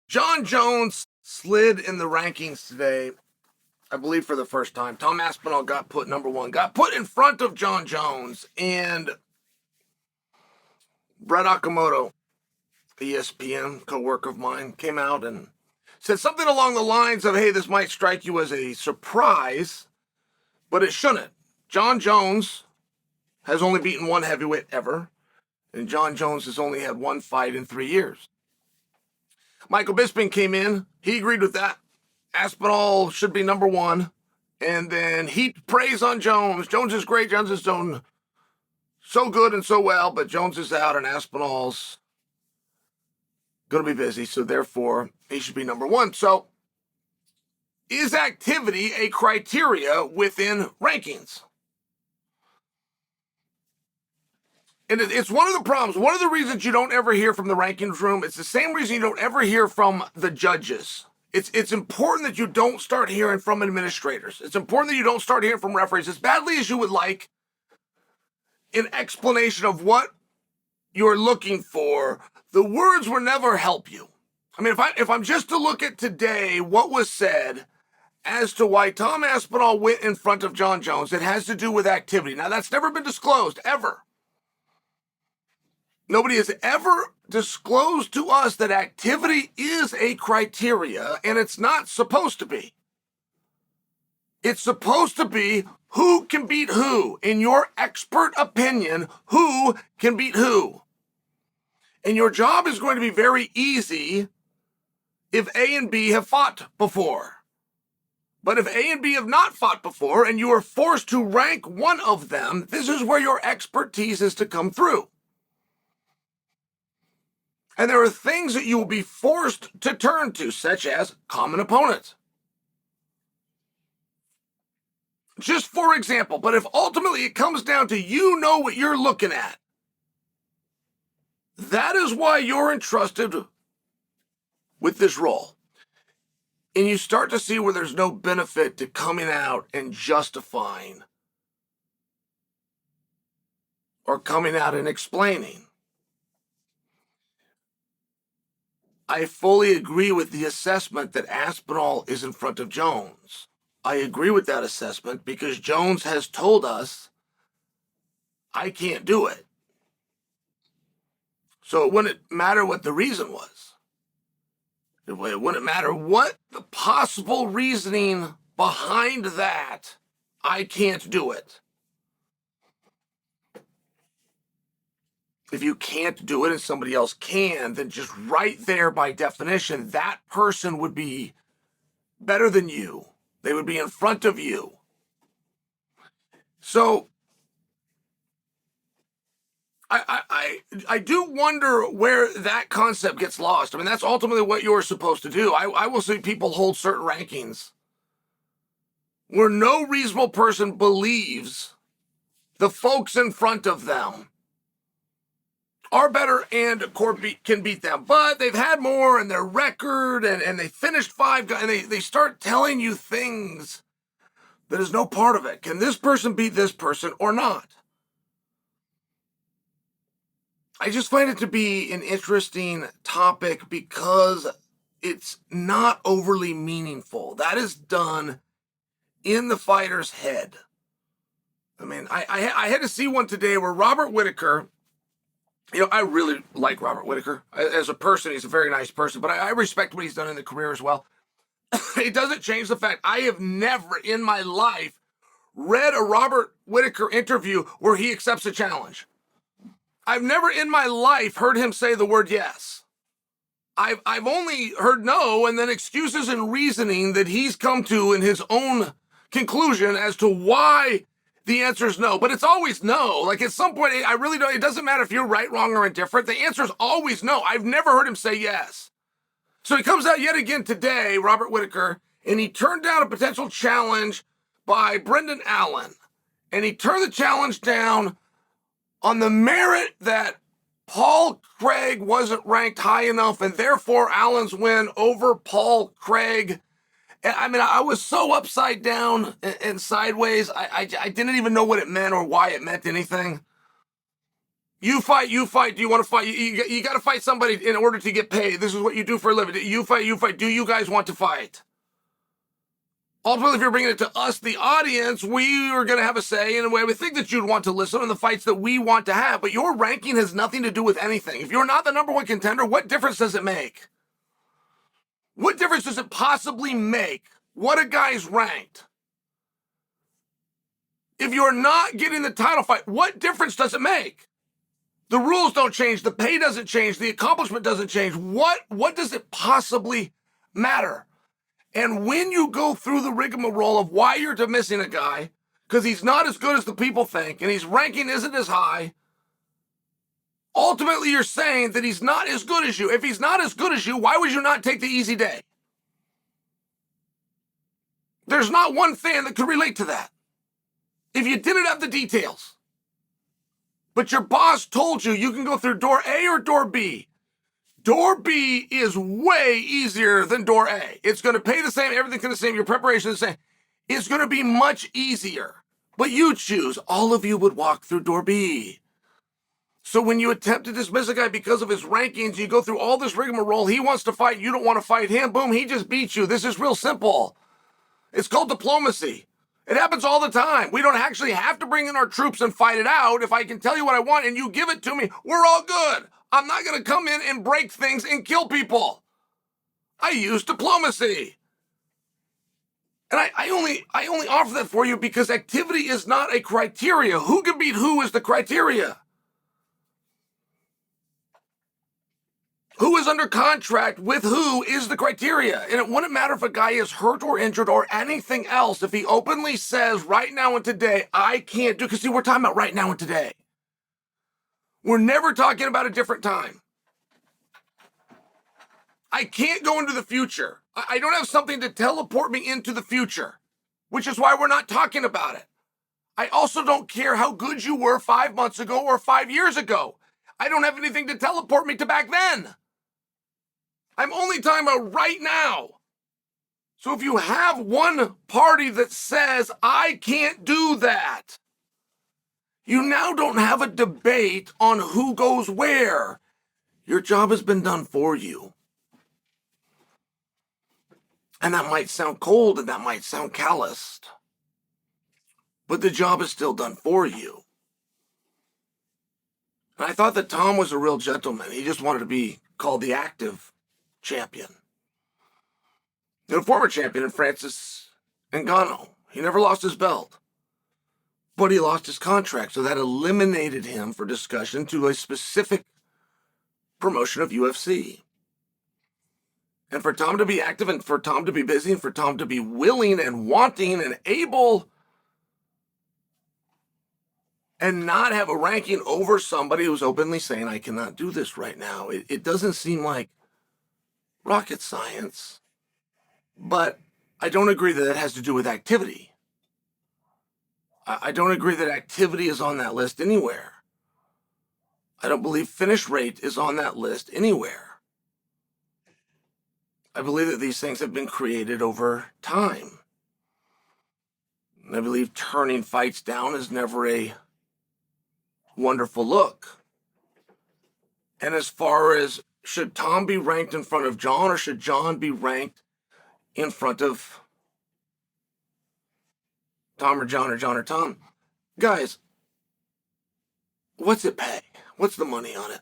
Jon Jones slid in the rankings today, I believe for the first time. Tom Aspinall got put number one, got put in front of Jon Jones, and Brett Okamoto, ESPN co-worker of mine, came out and said something along the lines of, hey, this might strike you as a surprise, but it shouldn't. Jon Jones has only beaten one heavyweight ever, and Jon Jones has only had one fight in 3 years. Michael Bisping came in. He agreed with that. Aspinall should be number one. And then heaped praise on Jones. Jones is great. Jones is done so good and so well, but Jones is out and Aspinall's going to be busy. So therefore, he should be number one. So is activity a criteria within rankings? And it's one of the problems. One of the reasons you don't ever hear from the rankings room, it's the same reason you don't ever hear from the judges. It's important that you don't start hearing from administrators. It's important that you don't start hearing from referees as badly as you would like an explanation of what you're looking for. The words will never help you. I mean, if I'm just to look at today, what was said as to why Tom Aspinall went in front of Jon Jones, it has to do with activity. Now, that's never been disclosed, ever. Nobody has ever disclosed to us that activity is a criteria, and it's not supposed to be. It's supposed to be who can beat who. In your expert opinion, who can beat who. And your job is going to be very easy if A and B have fought before. But if A and B have not fought before, and you are forced to rank one of them, this is where your expertise is to come through. And there are things that you will be forced to turn to, such as common opponents. Just for example, but if ultimately it comes down to you know what you're looking at, that is why you're entrusted with this role. And you start to see where there's no benefit to coming out and justifying or coming out and explaining. I fully agree with the assessment that Aspinall is in front of Jones. I agree with that assessment because Jones has told us, I can't do it. So it wouldn't matter what the reason was. It wouldn't matter what the possible reasoning behind that, I can't do it. If you can't do it and somebody else can, then just right there by definition, that person would be better than you. They would be in front of you. So I do wonder where that concept gets lost. I mean, that's ultimately what you're supposed to do. I will see people hold certain rankings where no reasonable person believes the folks in front of them are better and can beat them. But they've had more in their record and they finished 5 and they start telling you things that is no part of it. Can this person beat this person or not? I just find it to be an interesting topic because it's not overly meaningful. That is done in the fighter's head. I mean, I had to see one today where Robert Whittaker, you know, I really like Robert Whittaker. As a person, he's a very nice person, but I respect what he's done in the career as well. It doesn't change the fact I have never in my life read a Robert Whittaker interview where he accepts a challenge. I've never in my life heard him say the word yes. I've only heard no and then excuses and reasoning that he's come to in his own conclusion as to why the answer is no. But it's always no. Like at some point, I really don't, it doesn't matter if you're right, wrong, or indifferent. The answer is always no. I've never heard him say yes. So he comes out yet again today, Robert Whittaker, and he turned down a potential challenge by Brendan Allen. And he turned the challenge down on the merit that Paul Craig wasn't ranked high enough and therefore Allen's win over Paul Craig. And I mean, I was so upside down and sideways, I didn't even know what it meant or why it meant anything. You fight. Do you want to fight? You got to fight somebody in order to get paid. This is what you do for a living. You fight. Do you guys want to fight? Ultimately, if you're bringing it to us, the audience, we are going to have a say in a way we think that you'd want to listen in the fights that we want to have. But your ranking has nothing to do with anything. If you're not the number one contender, what difference does it make? What difference does it possibly make what a guy's ranked? If you're not getting the title fight, what difference does it make? The rules don't change. The pay doesn't change. The accomplishment doesn't change. What does it possibly matter? And when you go through the rigmarole of why you're dismissing a guy, because he's not as good as the people think, and his ranking isn't as high, ultimately you're saying that he's not as good as you. If he's not as good as you, why would you not take the easy day? There's not one fan that could relate to that. If you didn't have the details, but your boss told you you can go through door A or door B, door B is way easier than door A. It's going to pay the same, everything's going to the same, your preparation is the same. It's going to be much easier. But you choose. All of you would walk through door B. So when you attempt to dismiss a guy because of his rankings, you go through all this rigmarole, he wants to fight, you don't want to fight him, boom, he just beats you. This is real simple. It's called diplomacy. It happens all the time. We don't actually have to bring in our troops and fight it out. If I can tell you what I want and you give it to me, we're all good. I'm not going to come in and break things and kill people. I use diplomacy. And I only offer that for you because activity is not a criteria. Who can beat who is the criteria. Who is under contract with who is the criteria. And it wouldn't matter if a guy is hurt or injured or anything else. If he openly says right now and today, I can't do, because see, we're talking about right now and today. We're never talking about a different time. I can't go into the future. I don't have something to teleport me into the future, which is why we're not talking about it. I also don't care how good you were 5 months ago or 5 years ago. I don't have anything to teleport me to back then. I'm only talking about right now. So if you have one party that says, I can't do that, you now don't have a debate on who goes where. Your job has been done for you. And that might sound cold and that might sound calloused, but the job is still done for you. And I thought that Tom was a real gentleman. He just wanted to be called the active champion. And a former champion in Francis Ngannou. He never lost his belt, but he lost his contract. So that eliminated him for discussion to a specific promotion of UFC. And for Tom to be active and for Tom to be busy and for Tom to be willing and wanting and able and not have a ranking over somebody who's openly saying, I cannot do this right now. It doesn't seem like rocket science, but I don't agree that it has to do with activity. I don't agree that activity is on that list anywhere. I don't believe finish rate is on that list anywhere. I believe that these things have been created over time. And I believe turning fights down is never a wonderful look. And as far as should Tom be ranked in front of Jon or should Jon be ranked in front of Tom or Jon or Jon or Tom? Guys, what's it pay? What's the money on it?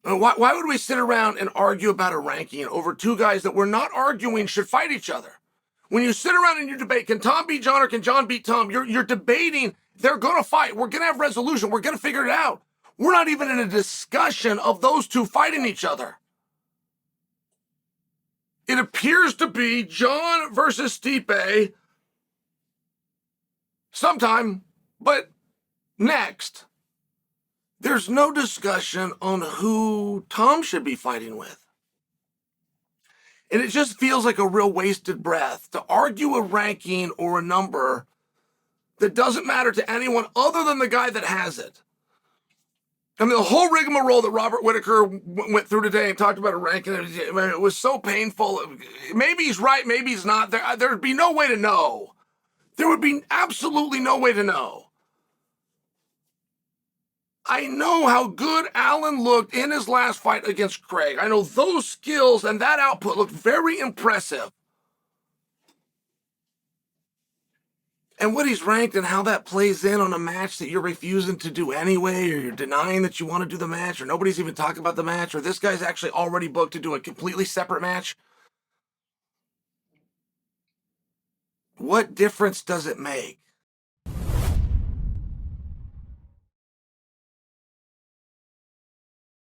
Why would we sit around and argue about a ranking over two guys that we're not arguing should fight each other? When you sit around and you debate, can Tom beat Jon or can Jon beat Tom? You're debating, they're going to fight. We're going to have resolution. We're going to figure it out. We're not even in a discussion of those two fighting each other. It appears to be Jon versus Stipe sometime, but next. There's no discussion on who Tom should be fighting with. And it just feels like a real wasted breath to argue a ranking or a number that doesn't matter to anyone other than the guy that has it. I mean, the whole rigmarole that Robert Whitaker went through today and talked about a ranking, it was so painful. Maybe he's right, maybe he's not. There'd be no way to know. There would be absolutely no way to know. I know how good Allen looked in his last fight against Craig. I know those skills and that output looked very impressive. And what he's ranked and how that plays in on a match that you're refusing to do anyway, or you're denying that you want to do the match, or nobody's even talking about the match, or this guy's actually already booked to do a completely separate match. What difference does it make?